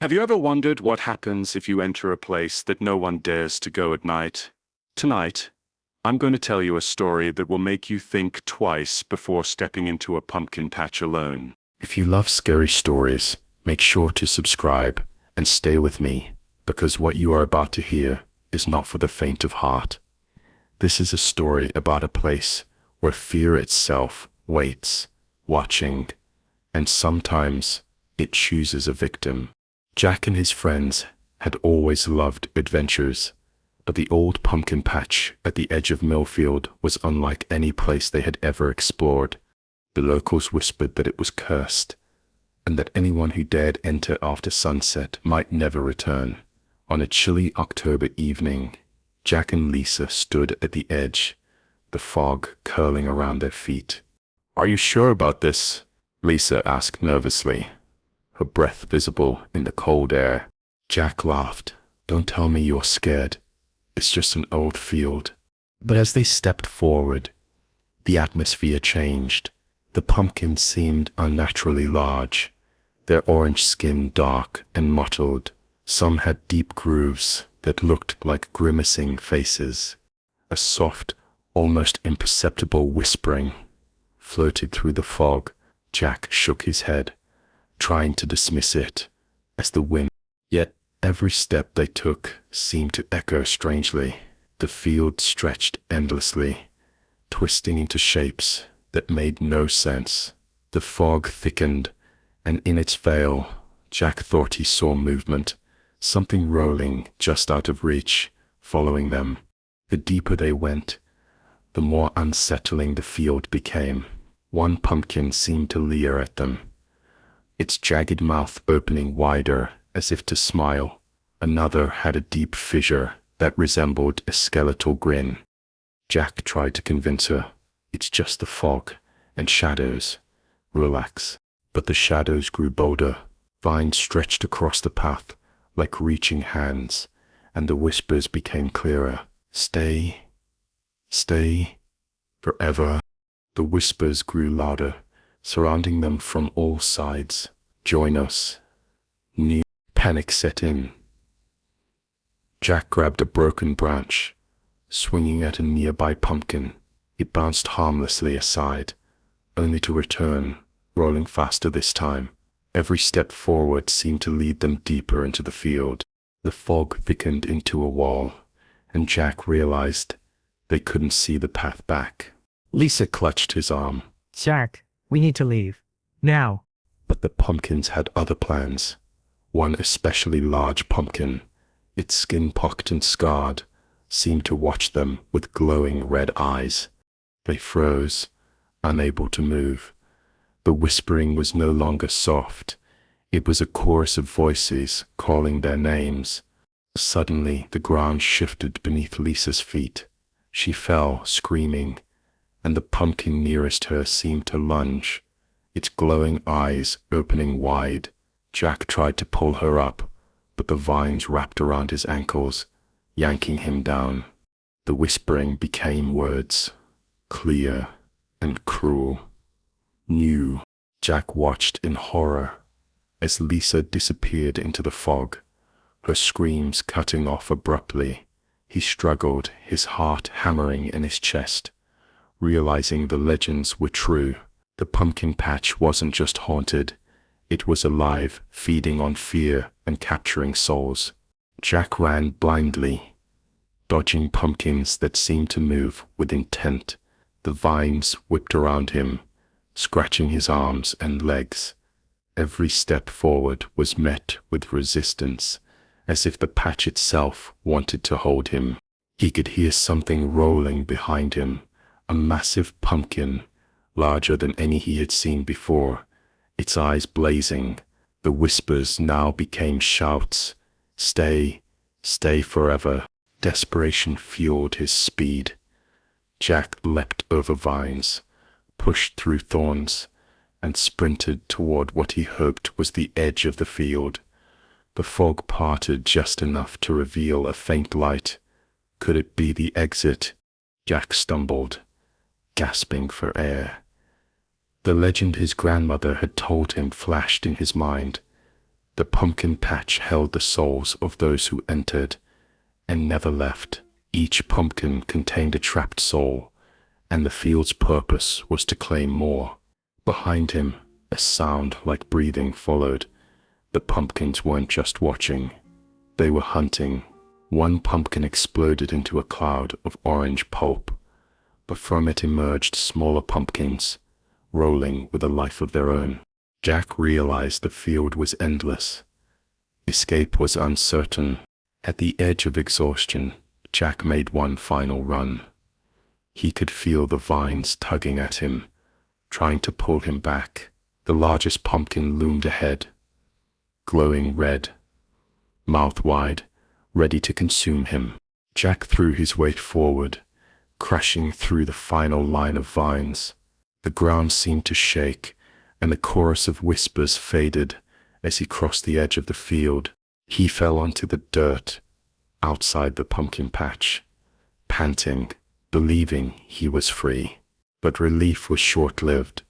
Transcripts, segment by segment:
Have you ever wondered what happens if you enter a place that no one dares to go at night? Tonight, I'm going to tell you a story that will make you think twice before stepping into a pumpkin patch alone. If you love scary stories, make sure to subscribe and stay with me, because what you are about to hear is not for the faint of heart. This is a story about a place where fear itself waits, watching, and sometimes it chooses a victim. Jack and his friends had always loved adventures, but the old pumpkin patch at the edge of Millfield was unlike any place they had ever explored. The locals whispered that it was cursed, and that anyone who dared enter after sunset might never return. On a chilly October evening, Jack and Lisa stood at the edge, the fog curling around their feet. "Are you sure about this?" Lisa asked nervously, her breath visible in the cold air. Jack laughed. "Don't tell me you're scared. It's just an old field." But as they stepped forward, the atmosphere changed. The pumpkins seemed unnaturally large, their orange skin dark and mottled. Some had deep grooves that looked like grimacing faces. A soft, almost imperceptible whispering floated through the fog. Jack shook his head, trying to dismiss it as the wind. Yet every step they took seemed to echo strangely. The field stretched endlessly, twisting into shapes that made no sense. The fog thickened, and in its veil, Jack thought he saw movement, something rolling just out of reach, following them. The deeper they went, the more unsettling the field became. One pumpkin seemed to leer at them, its jagged mouth opening wider as if to smile. Another had a deep fissure that resembled a skeletal grin. Jack tried to convince her, "It's just the fog and shadows. Relax." But the shadows grew bolder. Vines stretched across the path like reaching hands, and the whispers became clearer. "Stay, stay, forever." The whispers grew louder, surrounding them from all sides. "Join us." New panic set in. Jack grabbed a broken branch, swinging at a nearby pumpkin. It bounced harmlessly aside, only to return, rolling faster this time. Every step forward seemed to lead them deeper into the field. The fog thickened into a wall, and Jack realized they couldn't see the path back. Lisa clutched his arm. "Jack, we need to leave. Now." But the pumpkins had other plans. One especially large pumpkin, its skin pocked and scarred, seemed to watch them with glowing red eyes. They froze, unable to move. The whispering was no longer soft. It was a chorus of voices calling their names. Suddenly, the ground shifted beneath Lisa's feet. She fell, screaming, and the pumpkin nearest her seemed to lunge, its glowing eyes opening wide. Jack tried to pull her up, but the vines wrapped around his ankles, yanking him down. The whispering became words, clear and cruel. New. Jack watched in horror as Lisa disappeared into the fog, her screams cutting off abruptly. He struggled, his heart hammering in his chest, realizing the legends were true. The pumpkin patch wasn't just haunted, it was alive, feeding on fear and capturing souls. Jack ran blindly, dodging pumpkins that seemed to move with intent. The vines whipped around him, scratching his arms and legs. Every step forward was met with resistance, as if the patch itself wanted to hold him. He could hear something rolling behind him, a massive pumpkin, larger than any he had seen before, its eyes blazing. The whispers now became shouts. "Stay, stay forever." Desperation fueled his speed. Jack leapt over vines, pushed through thorns, and sprinted toward what he hoped was the edge of the field. The fog parted just enough to reveal a faint light. Could it be the exit? Jack stumbled, gasping for air. The legend his grandmother had told him flashed in his mind. The pumpkin patch held the souls of those who entered and never left. Each pumpkin contained a trapped soul, and the field's purpose was to claim more. Behind him, a sound like breathing followed. The pumpkins weren't just watching, they were hunting. One pumpkin exploded into a cloud of orange pulp, but from it emerged smaller pumpkins, rolling with a life of their own. Jack realized the field was endless. Escape was uncertain. At the edge of exhaustion, Jack made one final run. He could feel the vines tugging at him, trying to pull him back. The largest pumpkin loomed ahead, glowing red, mouth wide, ready to consume him. Jack threw his weight forward, crashing through the final line of vines. The ground seemed to shake, and the chorus of whispers faded as he crossed the edge of the field. He fell onto the dirt outside the pumpkin patch, panting, believing he was free. But relief was short-lived.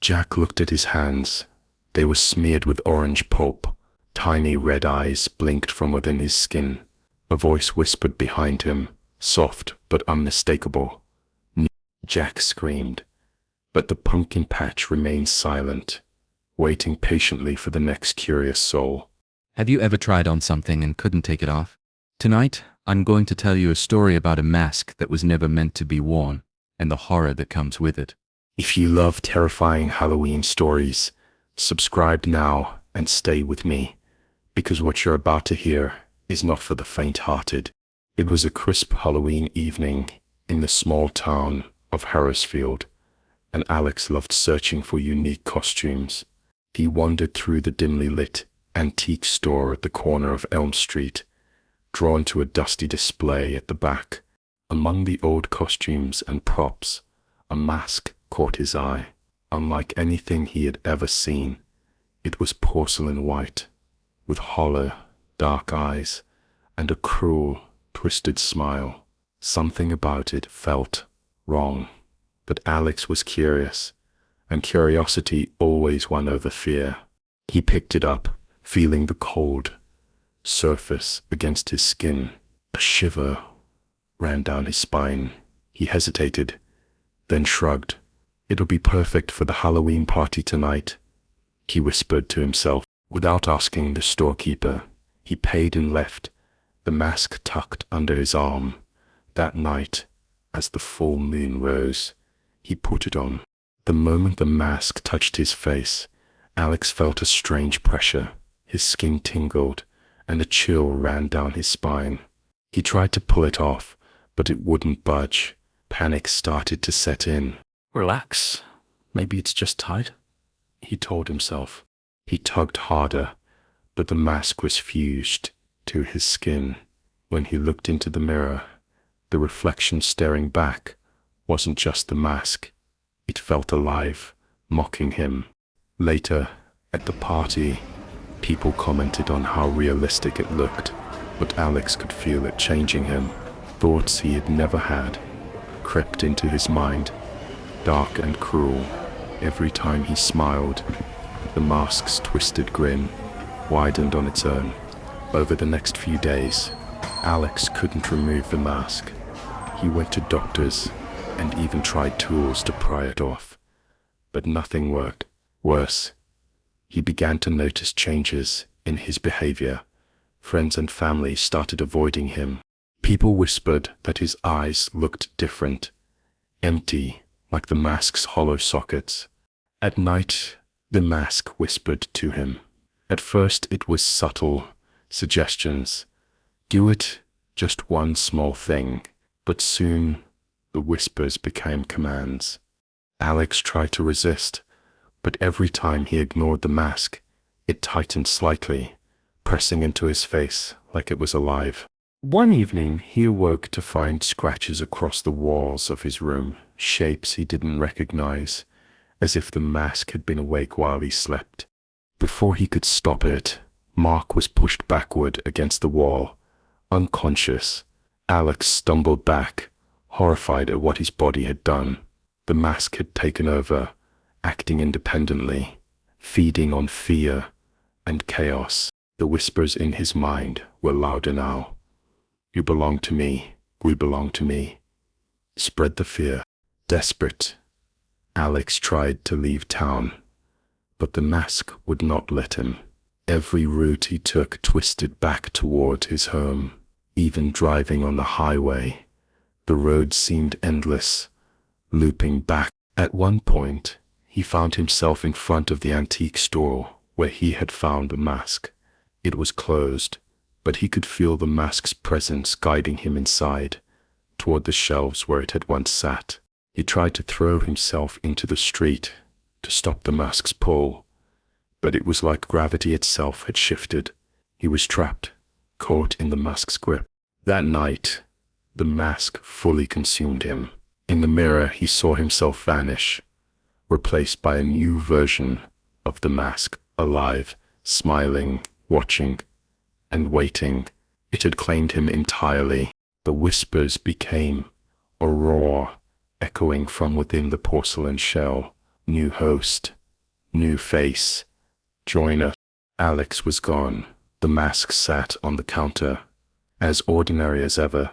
Jack looked at his hands. They were smeared with orange pulp. Tiny red eyes blinked from within his skin. A voice whispered behind him, soft but unmistakable. Jack screamed, but the pumpkin patch remained silent, waiting patiently for the next curious soul. Have you ever tried on something and couldn't take it off? Tonight, I'm going to tell you a story about a mask that was never meant to be worn, and the horror that comes with it. If you love terrifying Halloween stories, subscribe now and stay with me, because what you're about to hear is not for the faint-hearted. It was a crisp Halloween evening in the small town of Harrisfield, and Alex loved searching for unique costumes. He wandered through the dimly lit antique store at the corner of Elm Street, drawn to a dusty display at the back. Among the old costumes and props, a mask caught his eye. Unlike anything he had ever seen, it was porcelain white, with hollow, dark eyes and a cruel, twisted smile. Something about it felt wrong, but Alex was curious, and curiosity always won over fear. He picked it up, feeling the cold surface against his skin. A shiver ran down his spine. He hesitated, then shrugged. "It'll be perfect for the Halloween party tonight," he whispered to himself. Without asking the storekeeper, he paid and left, the mask tucked under his arm. That night, as the full moon rose, he put it on. The moment the mask touched his face, Alex felt a strange pressure. His skin tingled, and a chill ran down his spine. He tried to pull it off, but it wouldn't budge. Panic started to set in. "Relax. Maybe it's just tight," he told himself. He tugged harder, but the mask was fused to his skin. When he looked into the mirror, the reflection staring back wasn't just the mask. It felt alive, mocking him. Later, at the party, people commented on how realistic it looked, but Alex could feel it changing him. Thoughts he had never had crept into his mind, dark and cruel. Every time he smiled, the mask's twisted grin widened on its own. Over the next few days, Alex couldn't remove the mask. He went to doctors and even tried tools to pry it off, but nothing worked. Worse, he began to notice changes in his behavior. Friends and family started avoiding him. People whispered that his eyes looked different, empty, like the mask's hollow sockets. At night, the mask whispered to him. At first it was subtle suggestions. Do it, just one small thing. But soon, the whispers became commands. Alex tried to resist, but every time he ignored the mask, it tightened slightly, pressing into his face like it was alive. One evening, he awoke to find scratches across the walls of his room, shapes he didn't recognize, as if the mask had been awake while he slept. Before he could stop it, Mark was pushed backward against the wall, unconscious. Alex stumbled back, horrified at what his body had done. The mask had taken over, acting independently, feeding on fear and chaos. The whispers in his mind were louder now. You belong to me. We belong to me. Spread the fear. Desperate, Alex tried to leave town, but the mask would not let him. Every route he took twisted back toward his home. Even driving on the highway, the road seemed endless, looping back. At one point, he found himself in front of the antique store where he had found the mask. It was closed, but he could feel the mask's presence guiding him inside, toward the shelves where it had once sat. He tried to throw himself into the street to stop the mask's pull, but it was like gravity itself had shifted. He was trapped, caught in the mask's grip. That night, the mask fully consumed him. In the mirror, he saw himself vanish, replaced by a new version of the mask, alive, smiling, watching, and waiting. It had claimed him entirely. The whispers became a roar, echoing from within the porcelain shell. New host, new face, join us. Alex was gone. The mask sat on the counter, as ordinary as ever,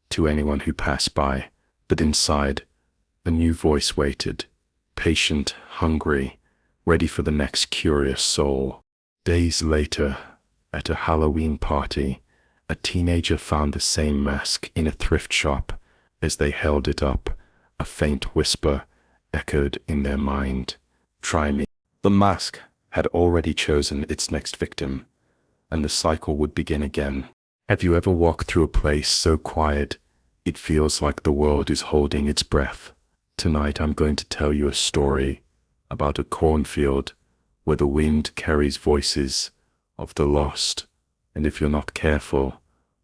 to anyone who passed by. But inside, a new voice waited, patient, hungry, ready for the next curious soul. Days later, at a Halloween party, a teenager found the same mask in a thrift shop. As they held it up, a faint whisper echoed in their mind. Try me. The mask had already chosen its next victim, and the cycle would begin again. Have you ever walked through a place so quiet, it feels like the world is holding its breath? Tonight I'm going to tell you a story about a cornfield where the wind carries voices of the lost, and if you're not careful,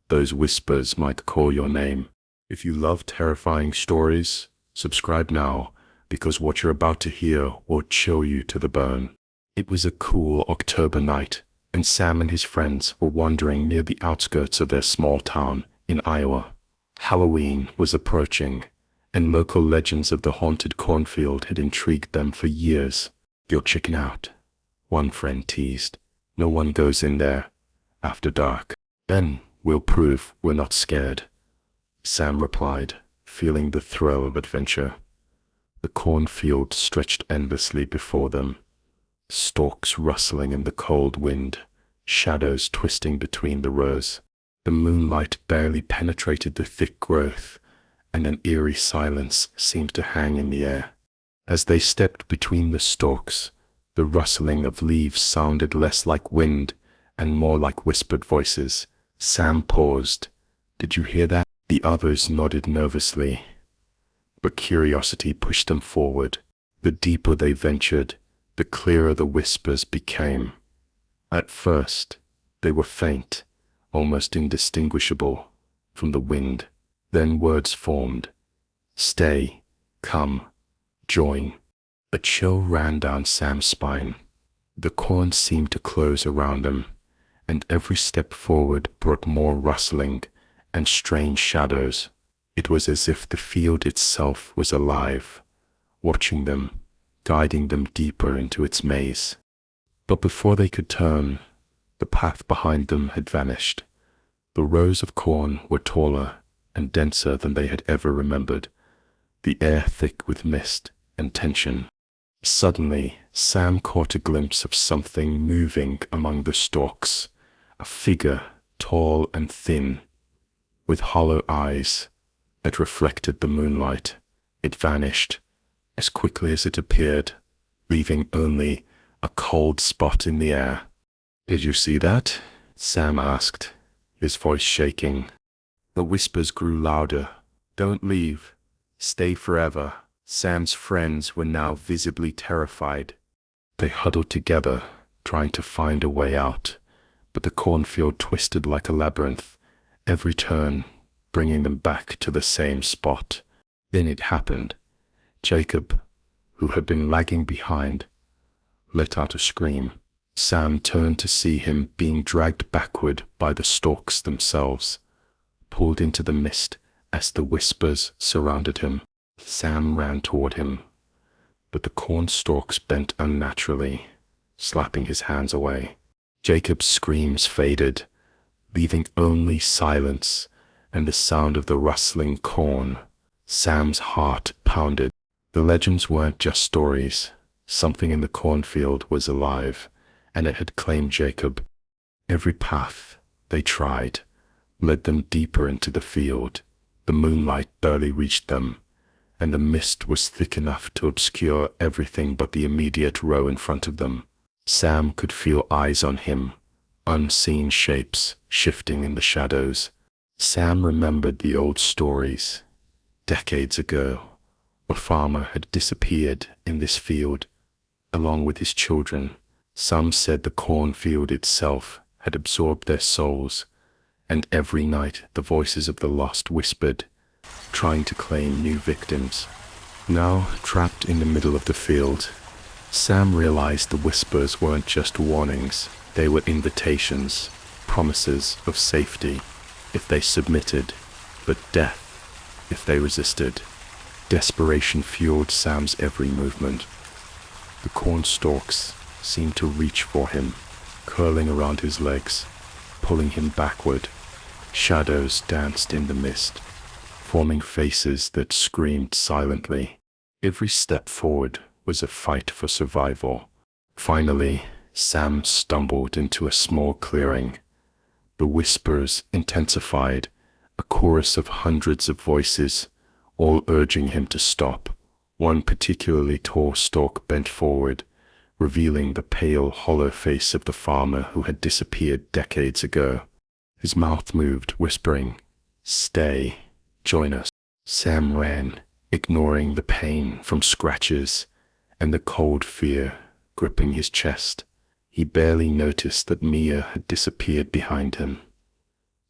those whispers might call your name. If you love terrifying stories, subscribe now, because what you're about to hear will chill you to the bone. It was a cool October night, and Sam and his friends were wandering near the outskirts of their small town in Iowa. Halloween was approaching, and local legends of the haunted cornfield had intrigued them for years. You'll chicken out, one friend teased. No one goes in there after dark. Then we'll prove we're not scared, Sam replied, feeling the thrill of adventure. The cornfield stretched endlessly before them, stalks rustling in the cold wind, shadows twisting between the rows. The moonlight barely penetrated the thick growth, and an eerie silence seemed to hang in the air. As they stepped between the stalks, the rustling of leaves sounded less like wind and more like whispered voices. Sam paused. Did you hear that? The others nodded nervously, but curiosity pushed them forward. The deeper they ventured, the clearer the whispers became. At first, they were faint, almost indistinguishable from the wind. Then words formed. Stay, come, join. A chill ran down Sam's spine. The corn seemed to close around him, and every step forward brought more rustling and strange shadows. It was as if the field itself was alive, watching them, guiding them deeper into its maze. But before they could turn, the path behind them had vanished. The rows of corn were taller and denser than they had ever remembered, the air thick with mist and tension. Suddenly, Sam caught a glimpse of something moving among the stalks, a figure tall and thin, with hollow eyes that reflected the moonlight. It vanished as quickly as it appeared, leaving only a cold spot in the air. Did you see that? Sam asked, his voice shaking. The whispers grew louder. Don't leave. Stay forever. Sam's friends were now visibly terrified. They huddled together, trying to find a way out, but the cornfield twisted like a labyrinth, every turn bringing them back to the same spot. Then it happened. Jacob, who had been lagging behind, let out a scream. Sam turned to see him being dragged backward by the stalks themselves, pulled into the mist as the whispers surrounded him. Sam ran toward him, but the corn stalks bent unnaturally, slapping his hands away. Jacob's screams faded, leaving only silence and the sound of the rustling corn. Sam's heart pounded. The legends weren't just stories. Something in the cornfield was alive, and it had claimed Jacob. Every path they tried led them deeper into the field. The moonlight barely reached them, and the mist was thick enough to obscure everything but the immediate row in front of them. Sam could feel eyes on him, unseen shapes shifting in the shadows. Sam remembered the old stories. Decades ago, a farmer had disappeared in this field, along with his children. Some said the cornfield itself had absorbed their souls, and every night the voices of the lost whispered, trying to claim new victims. Now, trapped in the middle of the field, Sam realized the whispers weren't just warnings, they were invitations, promises of safety if they submitted, but death if they resisted. Desperation fueled Sam's every movement. The corn stalks seemed to reach for him, curling around his legs, pulling him backward. Shadows danced in the mist, forming faces that screamed silently. Every step forward was a fight for survival. Finally, Sam stumbled into a small clearing. The whispers intensified, a chorus of hundreds of voices, all urging him to stop. One particularly tall stalk bent forward, revealing the pale, hollow face of the farmer who had disappeared decades ago. His mouth moved, whispering, "Stay, join us." Sam ran, ignoring the pain from scratches and the cold fear gripping his chest. He barely noticed that Mia had disappeared behind him,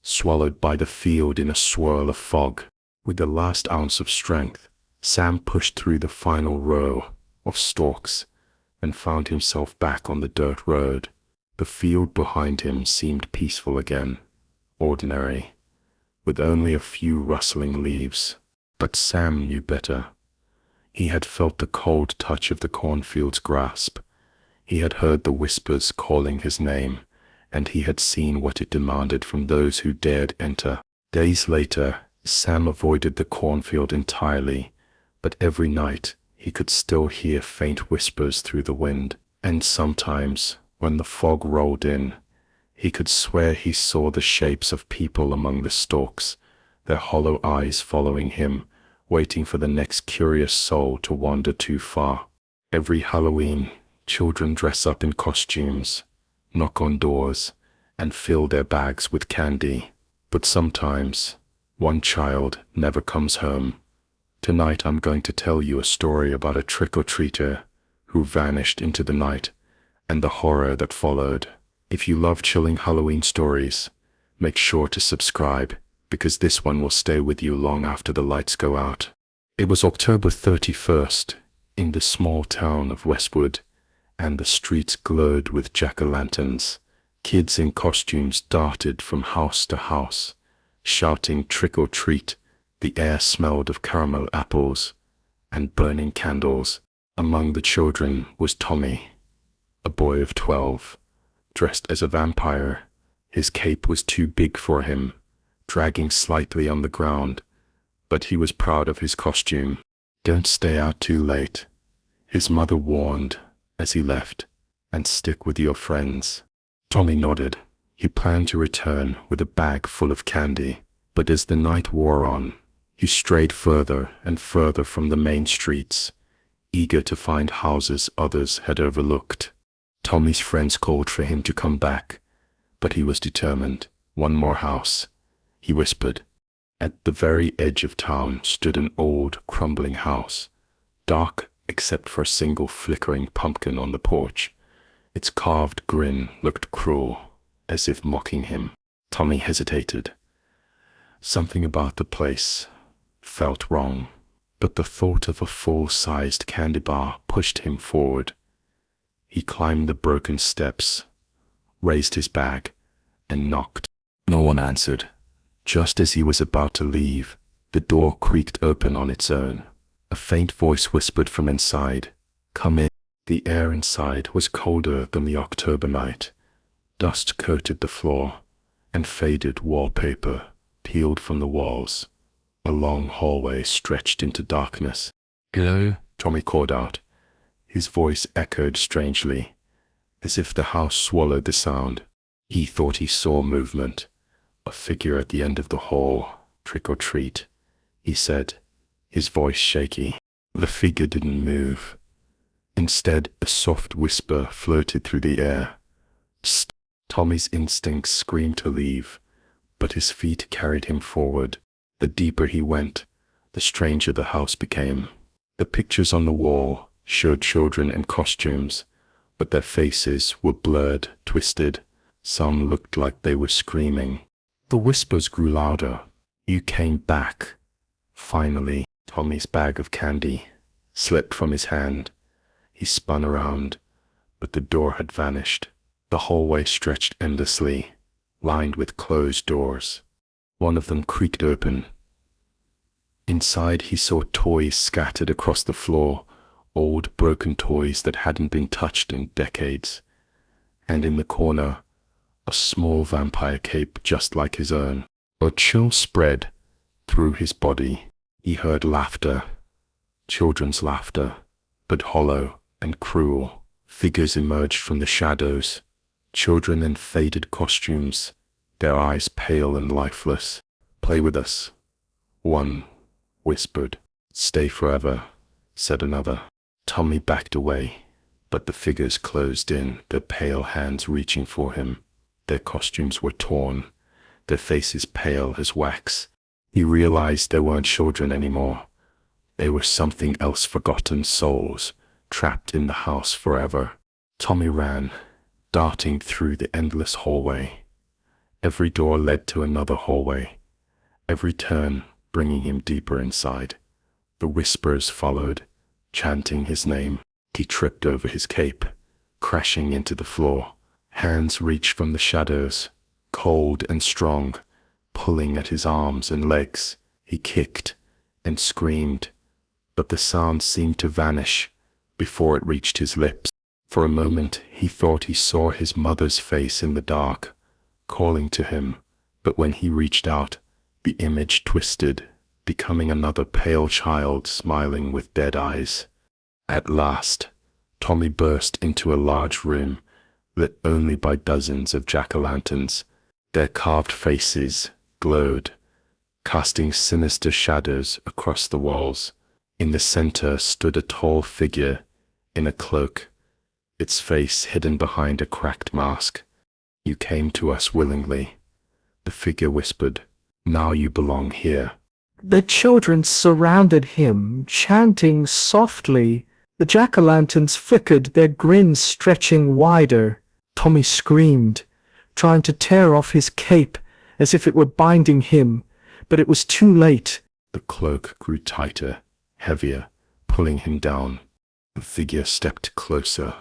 swallowed by the field in a swirl of fog. With the last ounce of strength, Sam pushed through the final row of stalks and found himself back on the dirt road. The field behind him seemed peaceful again, ordinary, with only a few rustling leaves. But Sam knew better. He had felt the cold touch of the cornfield's grasp. He had heard the whispers calling his name, and he had seen what it demanded from those who dared enter. Days later, Sam avoided the cornfield entirely, but every night he could still hear faint whispers through the wind, and sometimes, when the fog rolled in, he could swear he saw the shapes of people among the stalks, their hollow eyes following him, waiting for the next curious soul to wander too far. Every Halloween, children dress up in costumes, knock on doors, and fill their bags with candy. But sometimes, one child never comes home. Tonight I'm going to tell you a story about a trick-or-treater who vanished into the night, and the horror that followed. If you love chilling Halloween stories, make sure to subscribe, because this one will stay with you long after the lights go out. It was October 31st, in the small town of Westwood, and the streets glowed with jack-o'-lanterns. Kids in costumes darted from house to house, shouting trick or treat. The air smelled of caramel apples and burning candles. Among the children was Tommy, a boy of 12, dressed as a vampire. His cape was too big for him, dragging slightly on the ground, but he was proud of his costume. "Don't stay out too late," his mother warned as he left, "and stick with your friends." Tommy nodded. He planned to return with a bag full of candy, but as the night wore on, he strayed further and further from the main streets, eager to find houses others had overlooked. Tommy's friends called for him to come back, but he was determined. "One more house," he whispered. At the very edge of town stood an old, crumbling house, dark except for a single flickering pumpkin on the porch. Its carved grin looked cruel, as if mocking him. Tommy hesitated. Something about the place felt wrong, but the thought of a full-sized candy bar pushed him forward. He climbed the broken steps, raised his bag, and knocked. No one answered. Just as he was about to leave, the door creaked open on its own. A faint voice whispered from inside, "Come in." The air inside was colder than the October night, Dust coated the floor, and faded wallpaper peeled from the walls. A long hallway stretched into darkness. "Hello?" Tommy called out. His voice echoed strangely, as if the house swallowed the sound. He thought he saw movement. "A figure at the end of the hall. Trick or treat," he said, his voice shaky. The figure didn't move. Instead, a soft whisper floated through the air. "Psst." Tommy's instincts screamed to leave, but his feet carried him forward. The deeper he went, the stranger the house became. The pictures on the wall showed children in costumes, but their faces were blurred, twisted. Some looked like they were screaming. The whispers grew louder. "You came back. Finally." Tommy's bag of candy slipped from his hand. He spun around, but the door had vanished. The hallway stretched endlessly, lined with closed doors. One of them creaked open. Inside, he saw toys scattered across the floor, old broken toys that hadn't been touched in decades. And in the corner, a small vampire cape just like his own. A chill spread through his body. He heard laughter, children's laughter, but hollow and cruel. Figures emerged from the shadows, children in faded costumes, their eyes pale and lifeless. "Play with us," one whispered. "Stay forever," said another. Tommy backed away, but the figures closed in, their pale hands reaching for him. Their costumes were torn, their faces pale as wax. He realized they weren't children anymore. They were something else, forgotten souls, trapped in the house forever. Tommy ran, darting through the endless hallway. Every door led to another hallway, every turn bringing him deeper inside. The whispers followed, chanting his name. He tripped over his cape, crashing into the floor. Hands reached from the shadows, cold and strong, pulling at his arms and legs. He kicked and screamed, but the sound seemed to vanish before it reached his lips. For a moment, he thought he saw his mother's face in the dark, calling to him, but when he reached out, the image twisted, becoming another pale child smiling with dead eyes. At last, Tommy burst into a large room, lit only by dozens of jack-o'-lanterns. Their carved faces glowed, casting sinister shadows across the walls. In the center stood a tall figure in a cloak, its face hidden behind a cracked mask. "You came to us willingly," the figure whispered. "Now you belong here." The children surrounded him, chanting softly. The jack-o'-lanterns flickered, their grins stretching wider. Tommy screamed, trying to tear off his cape as if it were binding him, but it was too late. The cloak grew tighter, heavier, pulling him down. The figure stepped closer,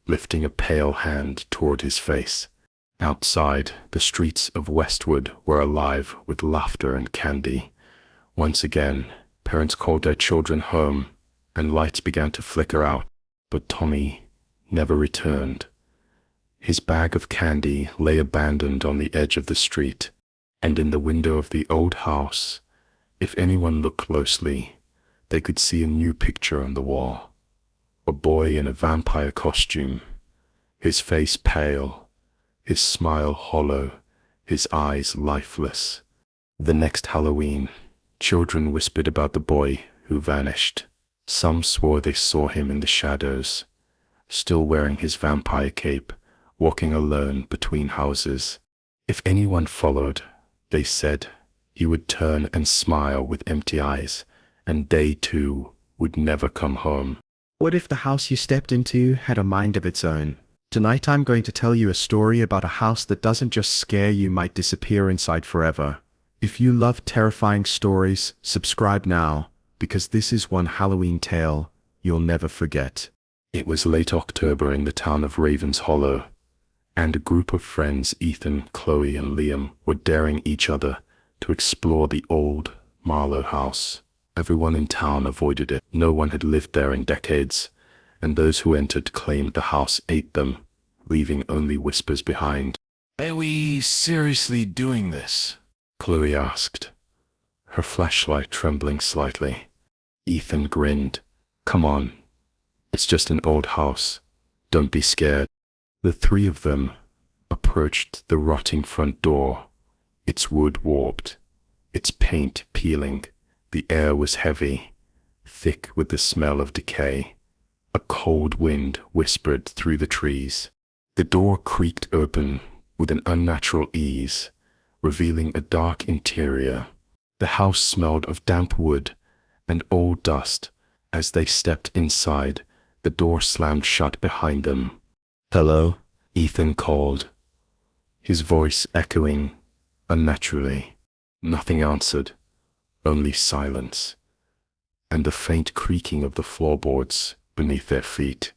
lifting a pale hand toward his face. Outside, the streets of Westwood were alive with laughter and candy. Once again, parents called their children home, and lights began to flicker out. But Tommy never returned. His bag of candy lay abandoned on the edge of the street, and in the window of the old house, if anyone looked closely, they could see a new picture on the wall. A boy in a vampire costume, his face pale, his smile hollow, his eyes lifeless. The next Halloween, children whispered about the boy who vanished. Some swore they saw him in the shadows, still wearing his vampire cape, walking alone between houses. If anyone followed, they said, he would turn and smile with empty eyes, and they too would never come home. What if the house you stepped into had a mind of its own? Tonight I'm going to tell you a story about a house that doesn't just scare you, might disappear inside forever. If you love terrifying stories, subscribe now, because this is one Halloween tale you'll never forget. It was late October in the town of Ravens Hollow, and a group of friends, Ethan, Chloe, and Liam, were daring each other to explore the old Marlowe house. Everyone in town avoided it. No one had lived there in decades, and those who entered claimed the house ate them, leaving only whispers behind. he seriously doing this? Chloe asked, her flashlight trembling slightly. Ethan grinned. Come on. It's just an old house. Don't be scared. The three of them approached the rotting front door. Its wood warped, its paint peeling. The air was heavy, thick with the smell of decay. A cold wind whispered through the trees. The door creaked open with an unnatural ease, revealing a dark interior. The house smelled of damp wood and old dust. As they stepped inside, the door slammed shut behind them. "Hello?" Ethan called, his voice echoing unnaturally. Nothing answered, only silence, and the faint creaking of the floorboards beneath their feet.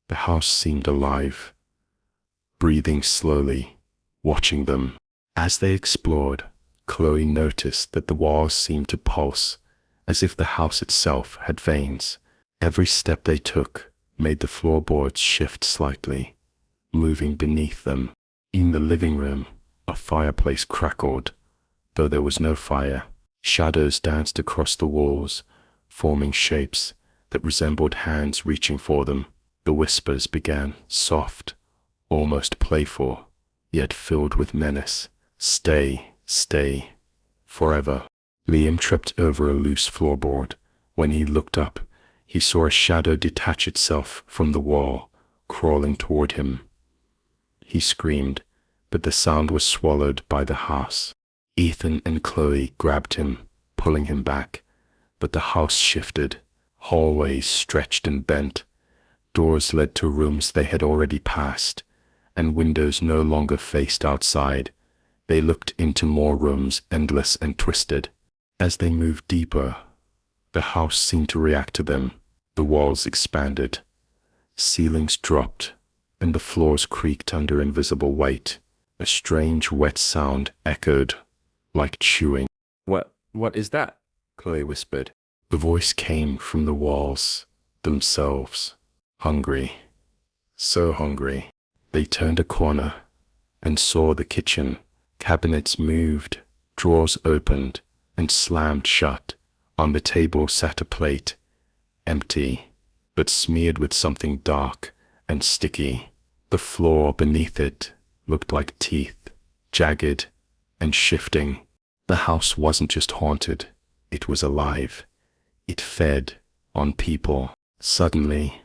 The house seemed alive, breathing slowly, watching them. As they explored, Chloe noticed that the walls seemed to pulse, as if the house itself had veins. Every step they took made the floorboards shift slightly, moving beneath them. In the living room, a fireplace crackled, though there was no fire. Shadows danced across the walls, forming shapes that resembled hands reaching for them. The whispers began, soft, almost playful, yet filled with menace. "Stay, stay, forever." Liam tripped over a loose floorboard. When he looked up, he saw a shadow detach itself from the wall, crawling toward him. He screamed, but the sound was swallowed by the house. Ethan and Chloe grabbed him, pulling him back, but the house shifted. Hallways stretched and bent. Doors led to rooms they had already passed, and windows no longer faced outside. They looked into more rooms, endless and twisted. As they moved deeper, the house seemed to react to them. The walls expanded, ceilings dropped, and the floors creaked under invisible weight. A strange wet sound echoed, like chewing. What is that?" Chloe whispered. The voice came from the walls themselves. Hungry. So hungry. They turned a corner and saw the kitchen. Cabinets moved, drawers opened, and slammed shut. On the table sat a plate, empty, but smeared with something dark and sticky. The floor beneath it looked like teeth, jagged and shifting. The house wasn't just haunted, it was alive. It fed on people. Suddenly,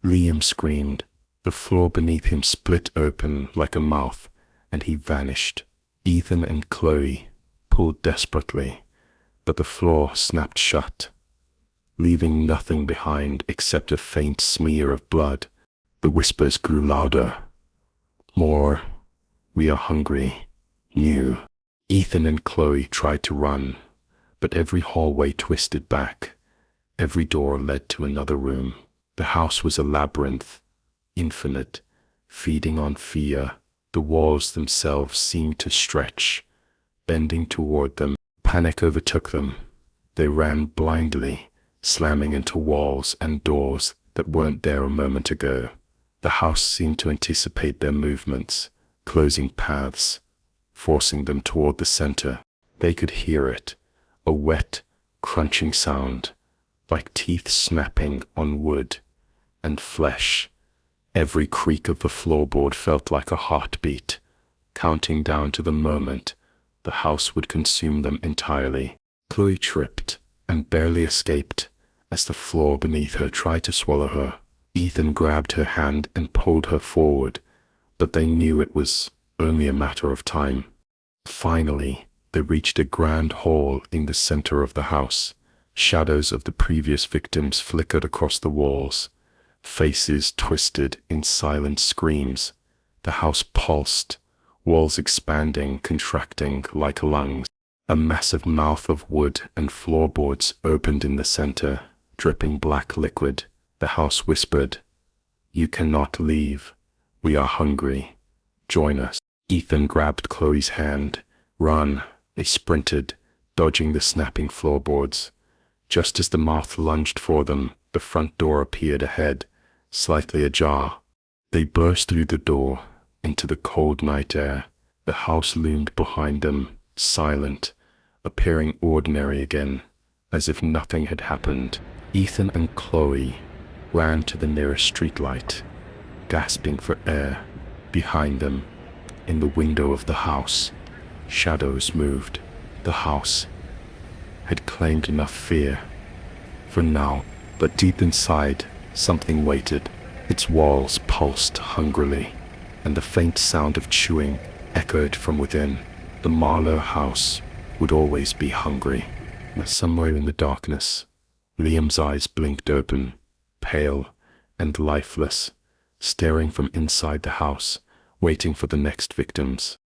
Liam screamed. The floor beneath him split open like a mouth, and he vanished. Ethan and Chloe pulled desperately, but the floor snapped shut, leaving nothing behind except a faint smear of blood. The whispers grew louder. More. "We are hungry. New." Ethan and Chloe tried to run, but every hallway twisted back. Every door led to another room. The house was a labyrinth, infinite, feeding on fear. The walls themselves seemed to stretch, bending toward them. Panic overtook them. They ran blindly, slamming into walls and doors that weren't there a moment ago. The house seemed to anticipate their movements, closing paths, forcing them toward the center. They could hear it, a wet, crunching sound, like teeth snapping on wood and flesh. Every creak of the floorboard felt like a heartbeat, counting down to the moment the house would consume them entirely. Chloe tripped and barely escaped as the floor beneath her tried to swallow her. Ethan grabbed her hand and pulled her forward, but they knew it was only a matter of time. Finally, they reached a grand hall in the center of the house. Shadows of the previous victims flickered across the walls. Faces twisted in silent screams. The house pulsed, walls expanding, contracting like lungs. A massive mouth of wood and floorboards opened in the center, dripping black liquid. The house whispered, "You cannot leave. We are hungry. Join us." Ethan grabbed Chloe's hand. "Run." They sprinted, dodging the snapping floorboards. Just as the mouth lunged for them, the front door appeared ahead, slightly ajar. They burst through the door into the cold night air. The house loomed behind them, silent, appearing ordinary again, as if nothing had happened. Ethan and Chloe ran to the nearest streetlight, gasping for air. Behind them, in the window of the house, shadows moved. The house had claimed enough fear for now, but deep inside, something waited. Its walls pulsed hungrily, and the faint sound of chewing echoed from within. The Marlowe house would always be hungry. Somewhere in the darkness, Liam's eyes blinked open, pale and lifeless, staring from inside the house, waiting for the next victims.